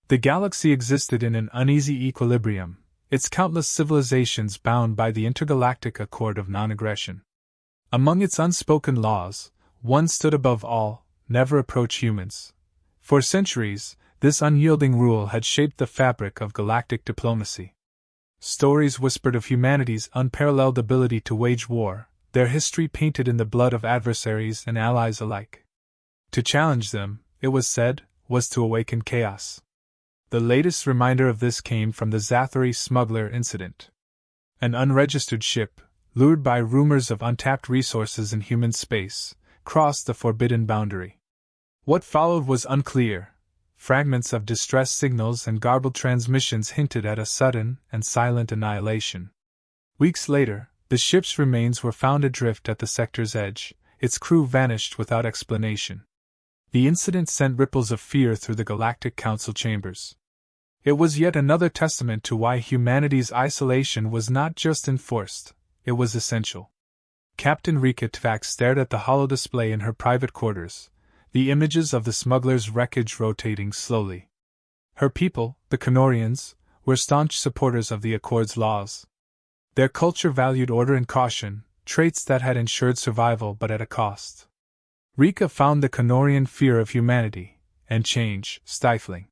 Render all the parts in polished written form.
The galaxy existed in an uneasy equilibrium, its countless civilizations bound by the intergalactic accord of non-aggression. Among its unspoken laws, one stood above all: never approach humans. For centuries, this unyielding rule had shaped the fabric of galactic diplomacy. Stories whispered of humanity's unparalleled ability to wage war, their history painted in the blood of adversaries and allies alike. To challenge them, it was said, was to awaken chaos. The latest reminder of this came from the Zathari smuggler incident. An unregistered ship, lured by rumors of untapped resources in human space, crossed the forbidden boundary. What followed was unclear. Fragments of distress signals and garbled transmissions hinted at a sudden and silent annihilation. Weeks later, the ship's remains were found adrift at the sector's edge, its crew vanished without explanation. The incident sent ripples of fear through the Galactic Council chambers. It was yet another testament to why humanity's isolation was not just enforced, it was essential. Captain Rika Tvak stared at the holodisplay in her private quarters, the images of the smuggler's wreckage rotating slowly. Her people, the Kenorians, were staunch supporters of the Accord's laws. Their culture valued order and caution, traits that had ensured survival but at a cost. Rika found the Kenorian fear of humanity and change stifling.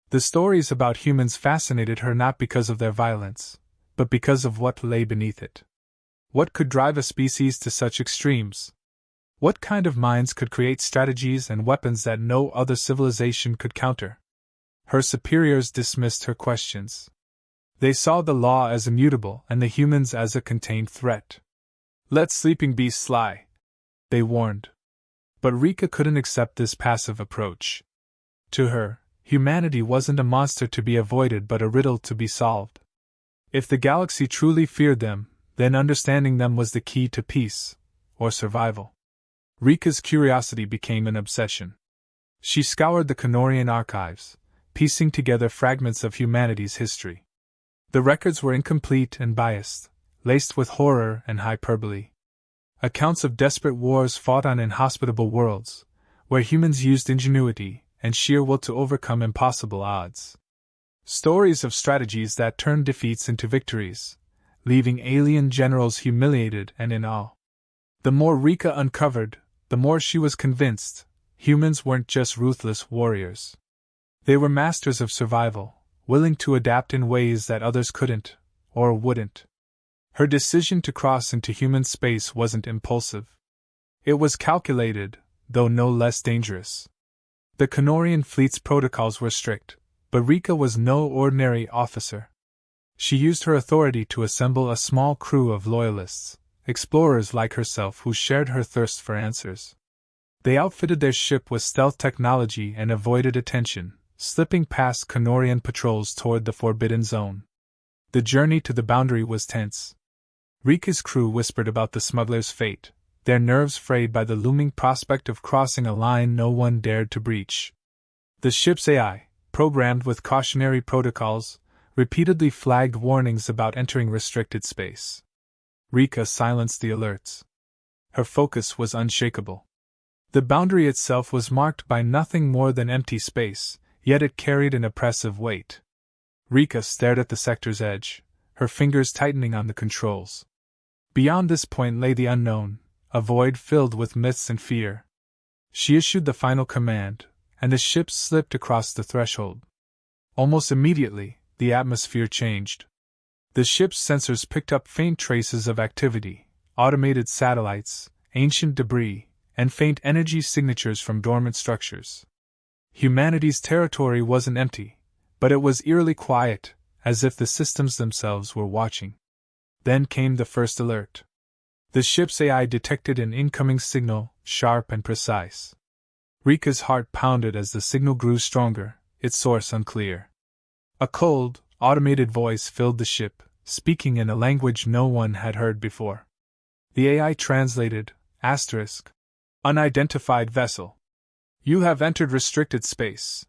The stories about humans fascinated her not because of their violence, but because of what lay beneath it. What could drive a species to such extremes? What kind of minds could create strategies and weapons that no other civilization could counter? Her superiors dismissed her questions. They saw the law as immutable and the humans as a contained threat. "Let sleeping beasts lie," they warned. But Rika couldn't accept this passive approach. To her, humanity wasn't a monster to be avoided but a riddle to be solved. If the galaxy truly feared them, then understanding them was the key to peace, or survival. Rika's curiosity became an obsession. She scoured the Kenorian archives, piecing together fragments of humanity's history. The records were incomplete and biased, laced with horror and hyperbole. Accounts of desperate wars fought on inhospitable worlds, where humans used ingenuity and sheer will to overcome impossible odds. Stories of strategies that turned defeats into victories, leaving alien generals humiliated and in awe. The more Rika uncovered, the more she was convinced humans weren't just ruthless warriors. They were masters of survival, willing to adapt in ways that others couldn't, or wouldn't. Her decision to cross into human space wasn't impulsive. It was calculated, though no less dangerous. The Kenorian fleet's protocols were strict, but Rika was no ordinary officer. She used her authority to assemble a small crew of loyalists, explorers like herself who shared her thirst for answers. They outfitted their ship with stealth technology and avoided attention, slipping past Kenorian patrols toward the Forbidden Zone. The journey to the boundary was tense. Rika's crew whispered about the smuggler's fate, their nerves frayed by the looming prospect of crossing a line no one dared to breach. The ship's AI, programmed with cautionary protocols, repeatedly flagged warnings about entering restricted space. Rika silenced the alerts. Her focus was unshakable. The boundary itself was marked by nothing more than empty space, yet it carried an oppressive weight. Rika stared at the sector's edge, her fingers tightening on the controls. Beyond this point lay the unknown, a void filled with myths and fear. She issued the final command, and the ship slipped across the threshold. Almost immediately, the atmosphere changed. The ship's sensors picked up faint traces of activity, automated satellites, ancient debris, and faint energy signatures from dormant structures. Humanity's territory wasn't empty, but it was eerily quiet, as if the systems themselves were watching. Then came the first alert. The ship's AI detected an incoming signal, sharp and precise. Rika's heart pounded as the signal grew stronger, its source unclear. A cold, automated voice filled the ship, speaking in a language no one had heard before. The AI translated, "Unidentified vessel. You have entered restricted space.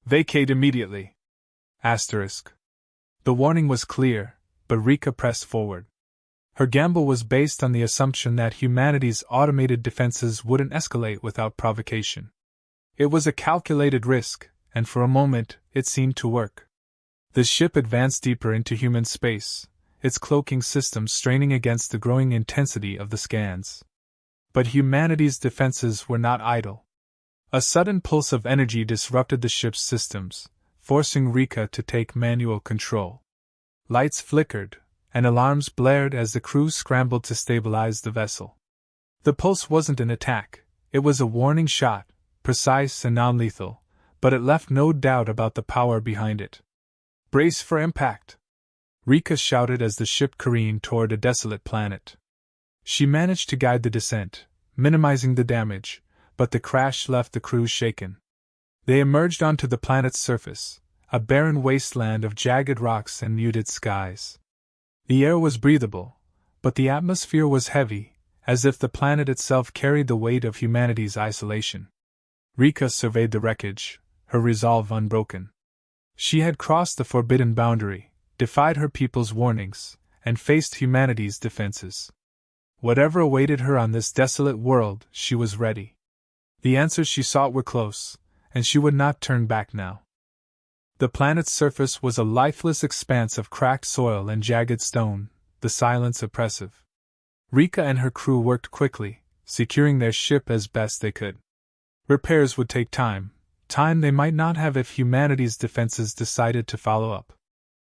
Vacate immediately." The warning was clear, but Rika pressed forward. Her gamble was based on the assumption that humanity's automated defenses wouldn't escalate without provocation. It was a calculated risk, and for a moment, it seemed to work. The ship advanced deeper into human space, its cloaking system straining against the growing intensity of the scans. But humanity's defenses were not idle. A sudden pulse of energy disrupted the ship's systems, forcing Rika to take manual control. Lights flickered, and alarms blared as the crew scrambled to stabilize the vessel. The pulse wasn't an attack, it was a warning shot, precise and non-lethal, but it left no doubt about the power behind it. "Brace for impact!" Rika shouted as the ship careened toward a desolate planet. She managed to guide the descent, minimizing the damage, but the crash left the crew shaken. They emerged onto the planet's surface, a barren wasteland of jagged rocks and muted skies. The air was breathable, but the atmosphere was heavy, as if the planet itself carried the weight of humanity's isolation. Rika surveyed the wreckage, her resolve unbroken. She had crossed the forbidden boundary, defied her people's warnings, and faced humanity's defenses. Whatever awaited her on this desolate world, she was ready. The answers she sought were close, and she would not turn back now. The planet's surface was a lifeless expanse of cracked soil and jagged stone, the silence oppressive. Rika and her crew worked quickly, securing their ship as best they could. Repairs would take time they might not have if humanity's defenses decided to follow up.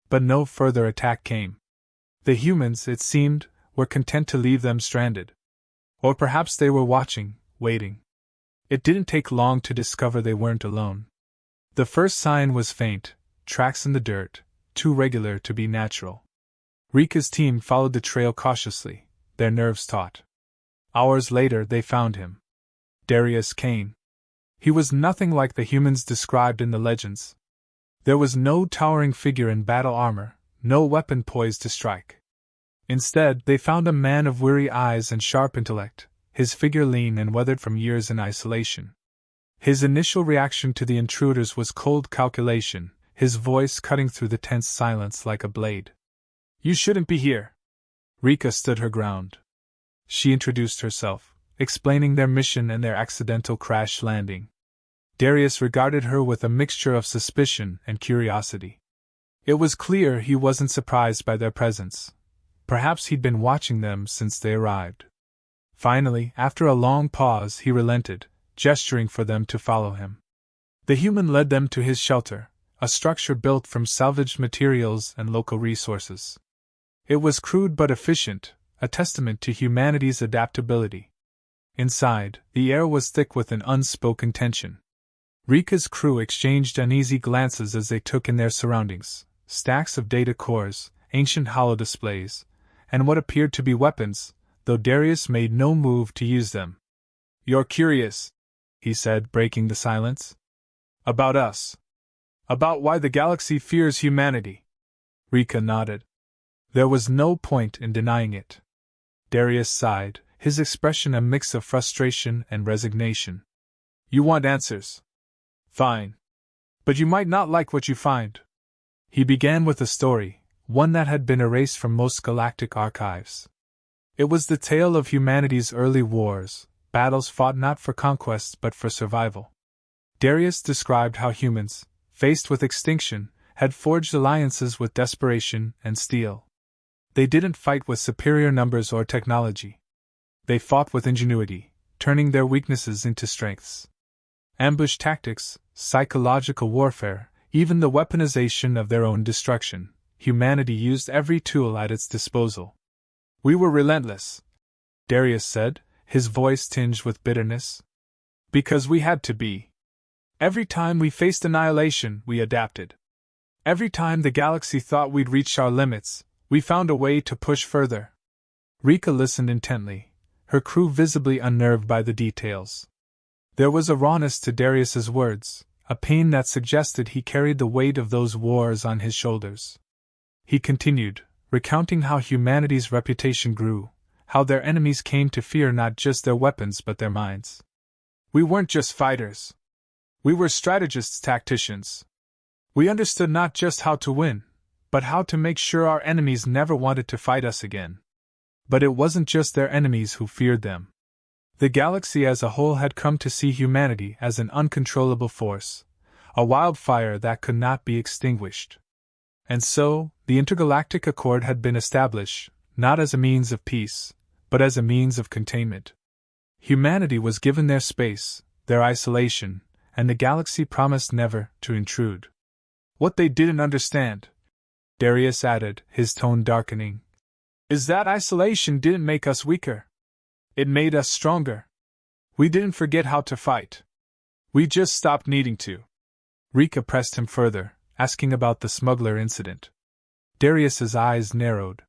But no further attack came. The humans, it seemed, were content to leave them stranded. Or perhaps they were watching, waiting. It didn't take long to discover they weren't alone. The first sign was faint, tracks in the dirt, too regular to be natural. Rika's team followed the trail cautiously, their nerves taut. Hours later they found him. Darius Kane. He was nothing like the humans described in the legends. There was no towering figure in battle armor, no weapon poised to strike. Instead, they found a man of weary eyes and sharp intellect, his figure lean and weathered from years in isolation. His initial reaction to the intruders was cold calculation, his voice cutting through the tense silence like a blade. "You shouldn't be here." Rika stood her ground. She introduced herself, explaining their mission and their accidental crash landing. Darius regarded her with a mixture of suspicion and curiosity. It was clear he wasn't surprised by their presence. Perhaps he'd been watching them since they arrived. Finally, after a long pause, he relented, gesturing for them to follow him. The human led them to his shelter, a structure built from salvaged materials and local resources. It was crude but efficient, a testament to humanity's adaptability. Inside, the air was thick with an unspoken tension. Rika's crew exchanged uneasy glances as they took in their surroundings: stacks of data cores, ancient holodisplays, and what appeared to be weapons, though Darius made no move to use them. "You're curious," he said, breaking the silence. "About us. About why the galaxy fears humanity." Rika nodded. There was no point in denying it. Darius sighed, his expression a mix of frustration and resignation. "You want answers. Fine. But you might not like what you find." He began with a story, one that had been erased from most galactic archives. It was the tale of humanity's early wars, battles fought not for conquest but for survival. Darius described how humans, faced with extinction, had forged alliances with desperation and steel. They didn't fight with superior numbers or technology. They fought with ingenuity, turning their weaknesses into strengths. Ambush tactics, psychological warfare, even the weaponization of their own destruction, humanity used every tool at its disposal. "We were relentless," Darius said, his voice tinged with bitterness. "Because we had to be. Every time we faced annihilation, we adapted. Every time the galaxy thought we'd reached our limits, we found a way to push further." Rika listened intently, her crew visibly unnerved by the details. There was a rawness to Darius's words, a pain that suggested he carried the weight of those wars on his shoulders. He continued, recounting how humanity's reputation grew, how their enemies came to fear not just their weapons but their minds. "We weren't just fighters. We were strategists, tacticians. We understood not just how to win, but how to make sure our enemies never wanted to fight us again." But it wasn't just their enemies who feared them. The galaxy as a whole had come to see humanity as an uncontrollable force, a wildfire that could not be extinguished. And so, the Intergalactic Accord had been established, not as a means of peace, but as a means of containment. Humanity was given their space, their isolation, and the galaxy promised never to intrude. What they didn't understand, Darius added, his tone darkening, is that isolation didn't make us weaker. It made us stronger. We didn't forget how to fight. We just stopped needing to. Rika pressed him further, asking about the smuggler incident. Darius's eyes narrowed.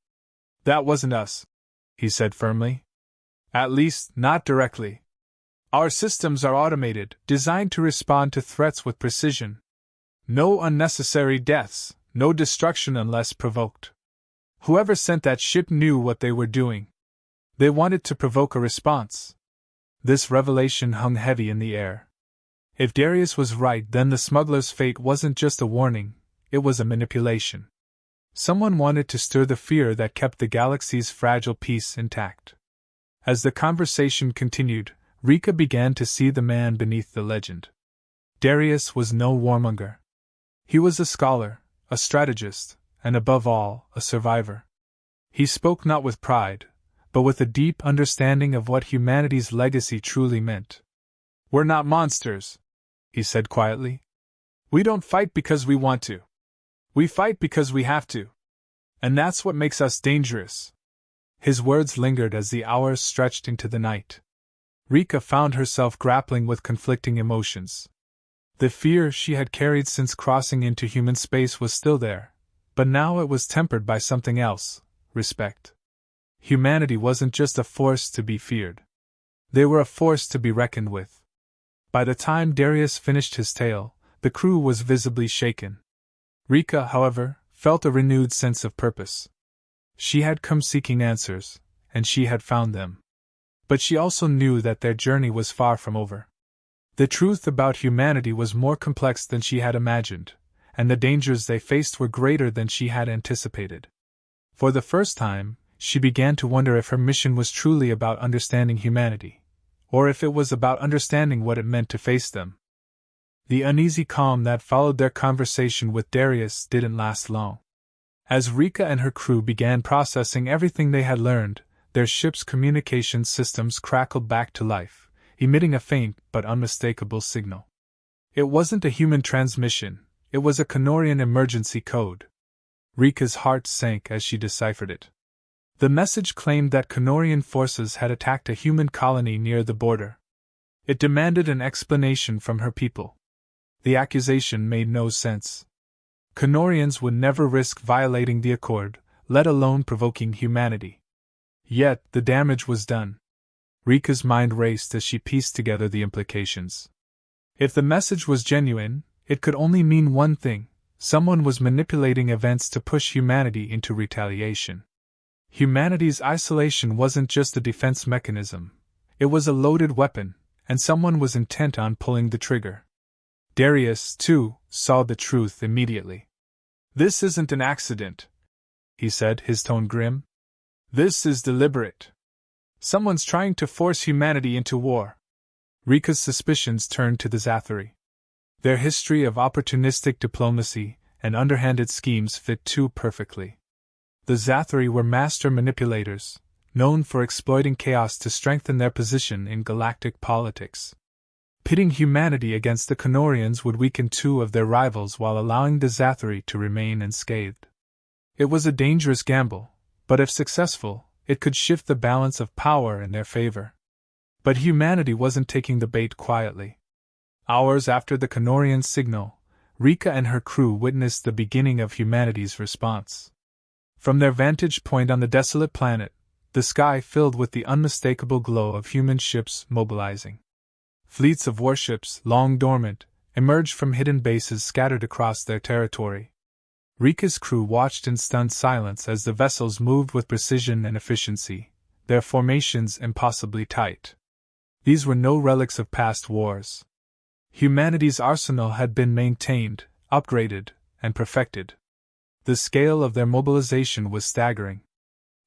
That wasn't us, he said firmly. At least, not directly. Our systems are automated, designed to respond to threats with precision. No unnecessary deaths, no destruction unless provoked. Whoever sent that ship knew what they were doing. They wanted to provoke a response. This revelation hung heavy in the air. If Darius was right, then the smuggler's fate wasn't just a warning, it was a manipulation. Someone wanted to stir the fear that kept the galaxy's fragile peace intact. As the conversation continued, Rika began to see the man beneath the legend. Darius was no warmonger. He was a scholar, a strategist, and above all, a survivor. He spoke not with pride, but with a deep understanding of what humanity's legacy truly meant. We're not monsters, he said quietly. We don't fight because we want to. We fight because we have to. And that's what makes us dangerous. His words lingered as the hours stretched into the night. Rika found herself grappling with conflicting emotions. The fear she had carried since crossing into human space was still there, but now it was tempered by something else: respect. Humanity wasn't just a force to be feared. They were a force to be reckoned with. By the time Darius finished his tale, the crew was visibly shaken. Rika, however, felt a renewed sense of purpose. She had come seeking answers, and she had found them. But she also knew that their journey was far from over. The truth about humanity was more complex than she had imagined, and the dangers they faced were greater than she had anticipated. For the first time, she began to wonder if her mission was truly about understanding humanity, or if it was about understanding what it meant to face them. The uneasy calm that followed their conversation with Darius didn't last long. As Rika and her crew began processing everything they had learned, their ship's communication systems crackled back to life, emitting a faint but unmistakable signal. It wasn't a human transmission, it was a Knorrian emergency code. Rika's heart sank as she deciphered it. The message claimed that Knorrian forces had attacked a human colony near the border. It demanded an explanation from her people. The accusation made no sense. Knorrians would never risk violating the Accord, let alone provoking humanity. Yet, the damage was done. Rika's mind raced as she pieced together the implications. If the message was genuine, it could only mean one thing: someone was manipulating events to push humanity into retaliation. Humanity's isolation wasn't just a defense mechanism, it was a loaded weapon, and someone was intent on pulling the trigger. Darius, too, saw the truth immediately. This isn't an accident, he said, his tone grim. This is deliberate. Someone's trying to force humanity into war. Rika's suspicions turned to the Zathari. Their history of opportunistic diplomacy and underhanded schemes fit too perfectly. The Zathari were master manipulators, known for exploiting chaos to strengthen their position in galactic politics. Pitting humanity against the Knorrians would weaken two of their rivals while allowing the Zathari to remain unscathed. It was a dangerous gamble, but if successful, it could shift the balance of power in their favor. But humanity wasn't taking the bait quietly. Hours after the Knorrian signal, Rika and her crew witnessed the beginning of humanity's response. From their vantage point on the desolate planet, the sky filled with the unmistakable glow of human ships mobilizing. Fleets of warships, long dormant, emerged from hidden bases scattered across their territory. Rika's crew watched in stunned silence as the vessels moved with precision and efficiency, their formations impossibly tight. These were no relics of past wars. Humanity's arsenal had been maintained, upgraded, and perfected. The scale of their mobilization was staggering.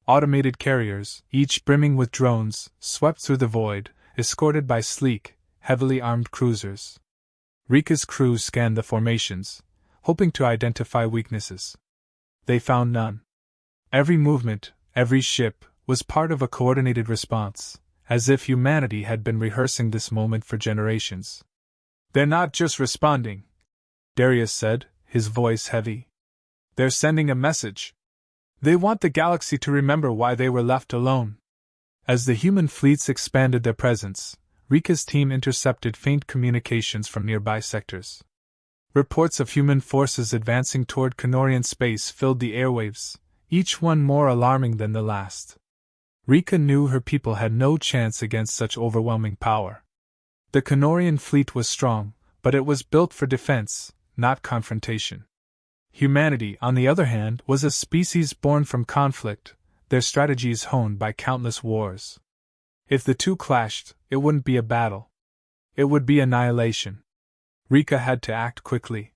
Automated carriers, each brimming with drones, swept through the void, escorted by sleek, heavily armed cruisers. Rika's crew scanned the formations, hoping to identify weaknesses. They found none. Every movement, every ship, was part of a coordinated response, as if humanity had been rehearsing this moment for generations. "They're not just responding," Darius said, his voice heavy. "They're sending a message. They want the galaxy to remember why they were left alone." As the human fleets expanded their presence, Rika's team intercepted faint communications from nearby sectors. Reports of human forces advancing toward Canorian space filled the airwaves, each one more alarming than the last. Rika knew her people had no chance against such overwhelming power. The Canorian fleet was strong, but it was built for defense, not confrontation. Humanity, on the other hand, was a species born from conflict, their strategies honed by countless wars. If the two clashed, it wouldn't be a battle. It would be annihilation. Rika had to act quickly.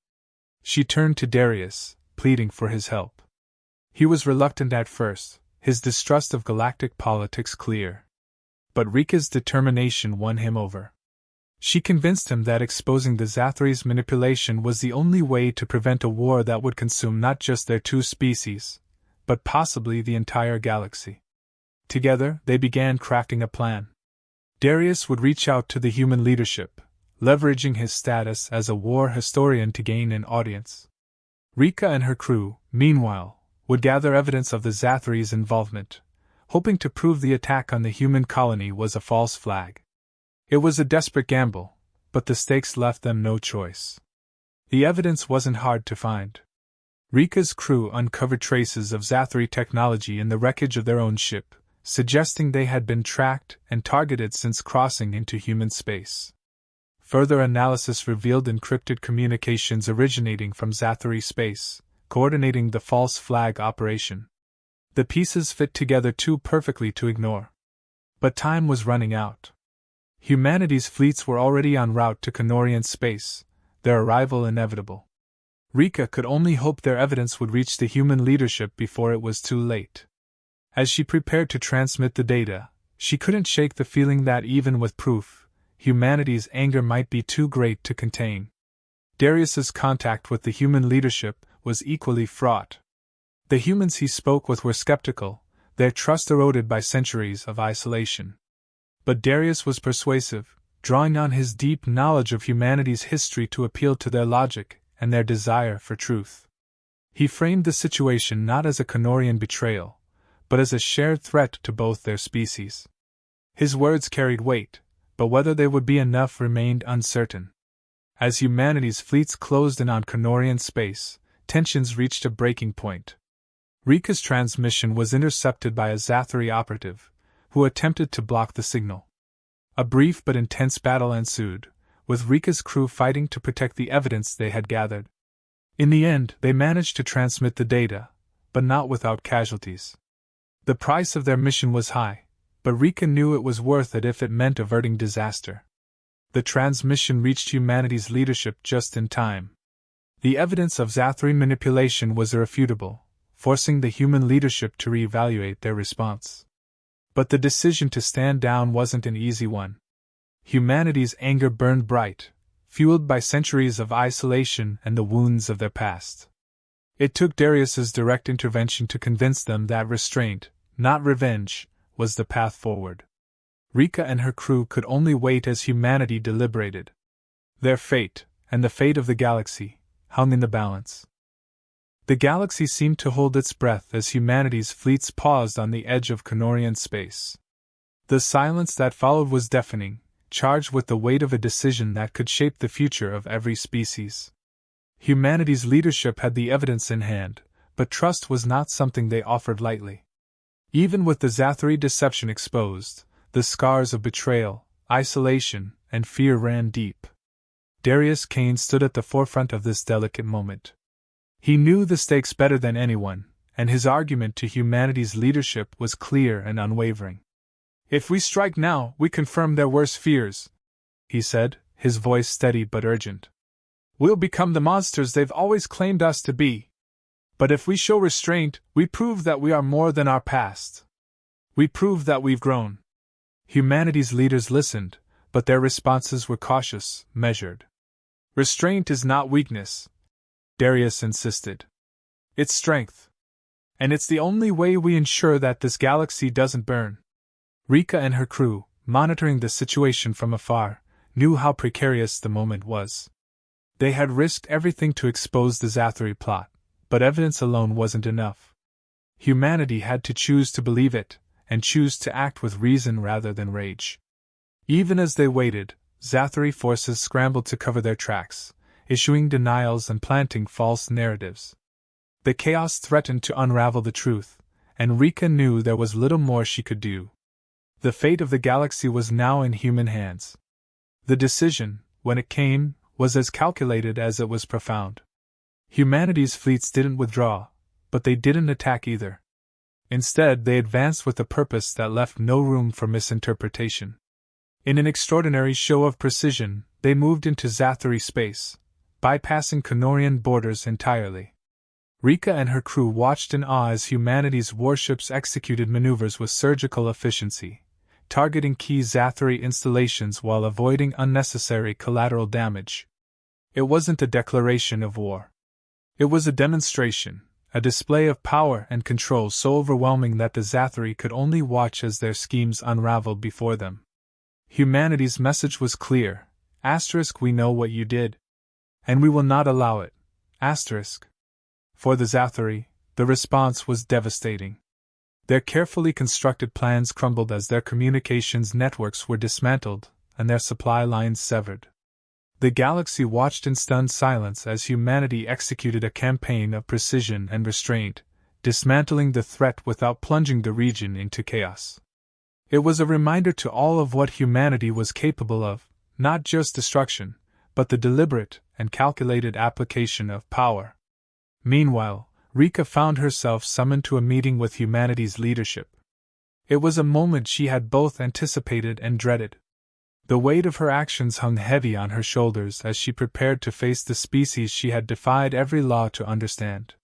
She turned to Darius, pleading for his help. He was reluctant at first, his distrust of galactic politics clear. But Rika's determination won him over. She convinced him that exposing the Zathri's manipulation was the only way to prevent a war that would consume not just their two species, but possibly the entire galaxy. Together, they began crafting a plan. Darius would reach out to the human leadership, leveraging his status as a war historian to gain an audience. Rika and her crew, meanwhile, would gather evidence of the Zathri's involvement, hoping to prove the attack on the human colony was a false flag. It was a desperate gamble, but the stakes left them no choice. The evidence wasn't hard to find. Rika's crew uncovered traces of Zathri technology in the wreckage of their own ship, suggesting they had been tracked and targeted since crossing into human space. Further analysis revealed encrypted communications originating from Zathri space, coordinating the false flag operation. The pieces fit together too perfectly to ignore. But time was running out. Humanity's fleets were already en route to Canorian space, their arrival inevitable. Rika could only hope their evidence would reach the human leadership before it was too late. As she prepared to transmit the data, she couldn't shake the feeling that even with proof, humanity's anger might be too great to contain. Darius's contact with the human leadership was equally fraught. The humans he spoke with were skeptical, their trust eroded by centuries of isolation. But Darius was persuasive, drawing on his deep knowledge of humanity's history to appeal to their logic and their desire for truth. He framed the situation not as a Canorian betrayal, but as a shared threat to both their species. His words carried weight, but whether they would be enough remained uncertain. As humanity's fleets closed in on Canorian space, tensions reached a breaking point. Rika's transmission was intercepted by a Zathri operative, who attempted to block the signal. A brief but intense battle ensued, with Rika's crew fighting to protect the evidence they had gathered. In the end, they managed to transmit the data, but not without casualties. The price of their mission was high, but Rika knew it was worth it if it meant averting disaster. The transmission reached humanity's leadership just in time. The evidence of Zathri manipulation was irrefutable, forcing the human leadership to reevaluate their response. But the decision to stand down wasn't an easy one. Humanity's anger burned bright, fueled by centuries of isolation and the wounds of their past. It took Darius's direct intervention to convince them that restraint, not revenge, was the path forward. Rika and her crew could only wait as humanity deliberated. Their fate, and the fate of the galaxy, hung in the balance. The galaxy seemed to hold its breath as humanity's fleets paused on the edge of Canorian space. The silence that followed was deafening, charged with the weight of a decision that could shape the future of every species. Humanity's leadership had the evidence in hand, but trust was not something they offered lightly. Even with the Zathri deception exposed, the scars of betrayal, isolation, and fear ran deep. Darius Kane stood at the forefront of this delicate moment. He knew the stakes better than anyone, and his argument to humanity's leadership was clear and unwavering. "If we strike now, we confirm their worst fears," he said, his voice steady but urgent. "We'll become the monsters they've always claimed us to be. But if we show restraint, we prove that we are more than our past. We prove that we've grown." Humanity's leaders listened, but their responses were cautious, measured. Restraint is not weakness, Darius insisted. It's strength. And it's the only way we ensure that this galaxy doesn't burn. Rika and her crew, monitoring the situation from afar, knew how precarious the moment was. They had risked everything to expose the Zathari plot, but evidence alone wasn't enough. Humanity had to choose to believe it, and choose to act with reason rather than rage. Even as they waited, Zathari forces scrambled to cover their tracks, issuing denials and planting false narratives. The chaos threatened to unravel the truth, and Rika knew there was little more she could do. The fate of the galaxy was now in human hands. The decision, when it came, was as calculated as it was profound. Humanity's fleets didn't withdraw, but they didn't attack either. Instead, they advanced with a purpose that left no room for misinterpretation. In an extraordinary show of precision, they moved into Zathari space, bypassing Kenorian borders entirely. Rika and her crew watched in awe as humanity's warships executed maneuvers with surgical efficiency, targeting key Zathari installations while avoiding unnecessary collateral damage. It wasn't a declaration of war. It was a demonstration, a display of power and control so overwhelming that the Zathari could only watch as their schemes unraveled before them. Humanity's message was clear: we know what you did, and we will not allow it. For the Zathari, the response was devastating. Their carefully constructed plans crumbled as their communications networks were dismantled and their supply lines severed. The galaxy watched in stunned silence as humanity executed a campaign of precision and restraint, dismantling the threat without plunging the region into chaos. It was a reminder to all of what humanity was capable of, not just destruction, but the deliberate and calculated application of power. Meanwhile, Rika found herself summoned to a meeting with humanity's leadership. It was a moment she had both anticipated and dreaded. The weight of her actions hung heavy on her shoulders as she prepared to face the species she had defied every law to understand.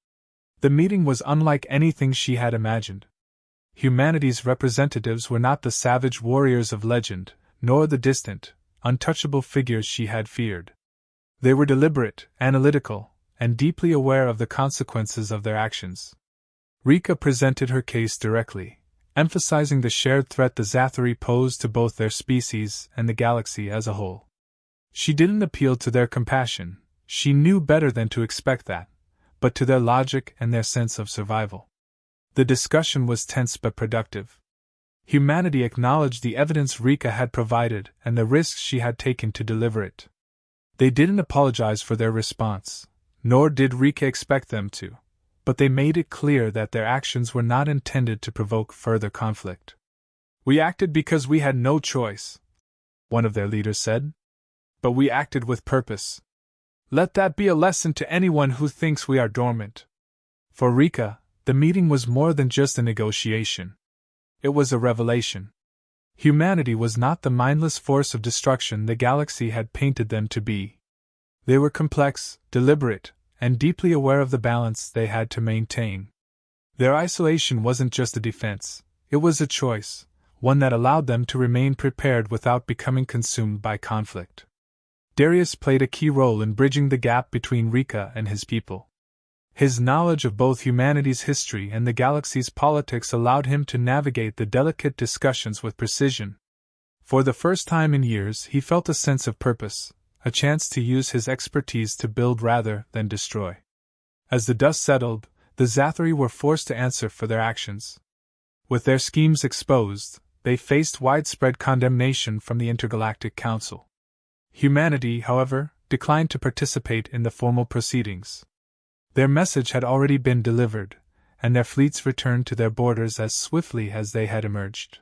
The meeting was unlike anything she had imagined. Humanity's representatives were not the savage warriors of legend, nor the distant, untouchable figures she had feared. They were deliberate, analytical, and deeply aware of the consequences of their actions. Rika presented her case directly, emphasizing the shared threat the Zathari posed to both their species and the galaxy as a whole. She didn't appeal to their compassion, she knew better than to expect that, but to their logic and their sense of survival. The discussion was tense but productive. Humanity acknowledged the evidence Rika had provided and the risks she had taken to deliver it. They didn't apologize for their response, nor did Rika expect them to, but they made it clear that their actions were not intended to provoke further conflict. "We acted because we had no choice," one of their leaders said. "But we acted with purpose. Let that be a lesson to anyone who thinks we are dormant." For Rika, the meeting was more than just a negotiation. It was a revelation. Humanity was not the mindless force of destruction the galaxy had painted them to be. They were complex, deliberate, and deeply aware of the balance they had to maintain. Their isolation wasn't just a defense, it was a choice, one that allowed them to remain prepared without becoming consumed by conflict. Darius played a key role in bridging the gap between Rika and his people. His knowledge of both humanity's history and the galaxy's politics allowed him to navigate the delicate discussions with precision. For the first time in years, he felt a sense of purpose, a chance to use his expertise to build rather than destroy. As the dust settled, the Zathari were forced to answer for their actions. With their schemes exposed, they faced widespread condemnation from the Intergalactic Council. Humanity, however, declined to participate in the formal proceedings. Their message had already been delivered, and their fleets returned to their borders as swiftly as they had emerged.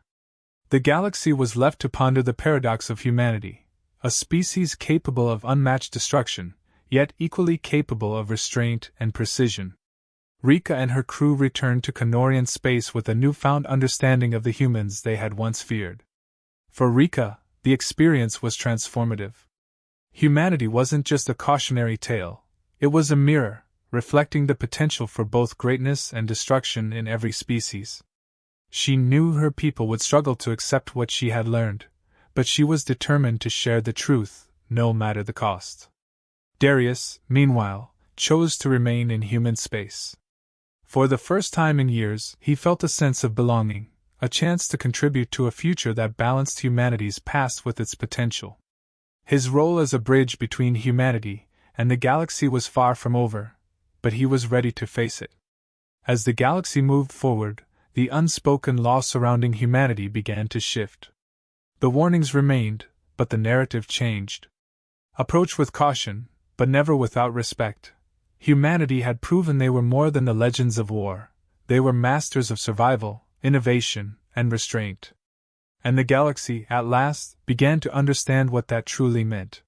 The galaxy was left to ponder the paradox of humanity, a species capable of unmatched destruction, yet equally capable of restraint and precision. Rika and her crew returned to Kenorian space with a newfound understanding of the humans they had once feared. For Rika, the experience was transformative. Humanity wasn't just a cautionary tale, it was a mirror, reflecting the potential for both greatness and destruction in every species. She knew her people would struggle to accept what she had learned, but she was determined to share the truth, no matter the cost. Darius, meanwhile, chose to remain in human space. For the first time in years, he felt a sense of belonging, a chance to contribute to a future that balanced humanity's past with its potential. His role as a bridge between humanity and the galaxy was far from over, but he was ready to face it. As the galaxy moved forward, the unspoken law surrounding humanity began to shift. The warnings remained, but the narrative changed. Approach with caution, but never without respect. Humanity had proven they were more than the legends of war. They were masters of survival, innovation, and restraint. And the galaxy, at last, began to understand what that truly meant.